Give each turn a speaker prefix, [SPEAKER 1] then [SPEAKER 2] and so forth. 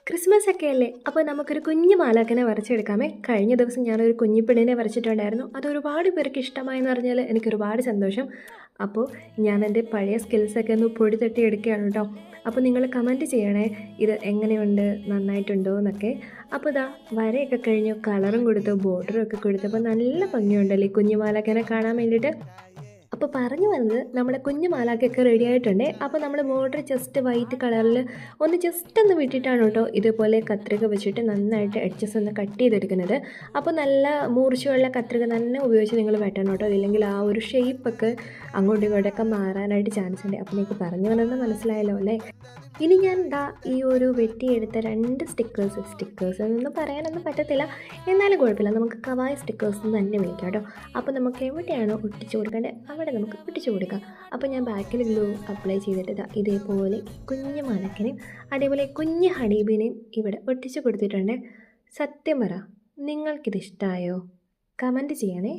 [SPEAKER 1] Christmas ഒക്കെ അല്ലേ, അപ്പോൾ നമുക്കൊരു കുഞ്ഞു മാലാഖനെ വരച്ചെടുക്കാമേ. കഴിഞ്ഞ ദിവസം ഞാനൊരു കുഞ്ഞിപ്പെണ്ണിനെ വരച്ചിട്ടുണ്ടായിരുന്നു. അത് ഒരുപാട് പേർക്ക് ഇഷ്ടമായെന്ന് പറഞ്ഞാൽ എനിക്ക് ഒരുപാട് സന്തോഷം. അപ്പോൾ ഞാൻ എൻ്റെ പഴയ സ്കിൽസൊക്കെ ഒന്ന് പൊടി തട്ടി എടുക്കുകയാണ് കേട്ടോ. അപ്പോൾ നിങ്ങൾ കമൻറ്റ് ചെയ്യണേ, ഇത് എങ്ങനെയുണ്ട്, നന്നായിട്ടുണ്ടോ എന്നൊക്കെ. അപ്പോൾ ഇതാ വരയൊക്കെ കഴിഞ്ഞു, കളറും കൊടുത്തു, ബോർഡറും ഒക്കെ കൊടുത്തപ്പോൾ നല്ല ഭംഗിയുണ്ടല്ലേ ഈ കുഞ്ഞു മാലാഖനെ കാണാൻ വേണ്ടിയിട്ട്. അപ്പോൾ പറഞ്ഞു വന്നത് നമ്മുടെ കുഞ്ഞു മാലാഖയൊക്കെ റെഡി ആയിട്ടുണ്ട്. അപ്പോൾ നമ്മൾ ബോർഡർ ജസ്റ്റ് വൈറ്റ് കളറിൽ ഒന്ന് ജസ്റ്റ് ഒന്ന് വിട്ടിട്ടാണ് കേട്ടോ ഇതുപോലെ കത്രിക വെച്ചിട്ട് നന്നായിട്ട് എഡ്ജസ് ഒന്ന് കട്ട് ചെയ്തെടുക്കുന്നത്. അപ്പോൾ നല്ല മൂർച്ചയുള്ള കത്രിക തന്നെ ഉപയോഗിച്ച് നിങ്ങൾ വെട്ടണം കേട്ടോ, ഇല്ലെങ്കിൽ ആ ഒരു ഷേപ്പൊക്കെ അങ്ങോട്ടും ഇങ്ങോട്ടൊക്കെ മാറാനായിട്ട് ചാൻസ് ഉണ്ട്. അപ്പോൾ നിങ്ങൾക്ക് പറഞ്ഞു വന്നത് മനസ്സിലായല്ലോ അല്ലേ. ഇനി ഞാൻ ഈ ഒരു വെട്ടിയെടുത്ത 2 സ്റ്റിക്കേഴ്സ് എന്നൊന്നും പറയാനൊന്നും പറ്റത്തില്ല, എന്നാലും കുഴപ്പമില്ല, നമുക്ക് കവായ് സ്റ്റിക്കേഴ്സ് എന്ന് തന്നെ വിളിക്കാം കേട്ടോ. അപ്പോൾ നമുക്ക് എവിടെയാണോ ഒട്ടിച്ചു കൊടുക്കേണ്ടത് അവിടെ നമുക്ക് ഒട്ടിച്ചു കൊടുക്കാം. അപ്പോൾ ഞാൻ ബാക്കിൽ ഗ്ലൂ അപ്ലൈ ചെയ്തിട്ട് ഇതേപോലെ കുഞ്ഞു മാലക്കനെയും അതേപോലെ കുഞ്ഞു ഹണീബിനെയും ഇവിടെ ഒട്ടിച്ചു കൊടുത്തിട്ടുണ്ട്. സത്യം പറ, നിങ്ങൾക്കിത് ഇഷ്ടമായോ? കമൻറ്റ് ചെയ്യണേ.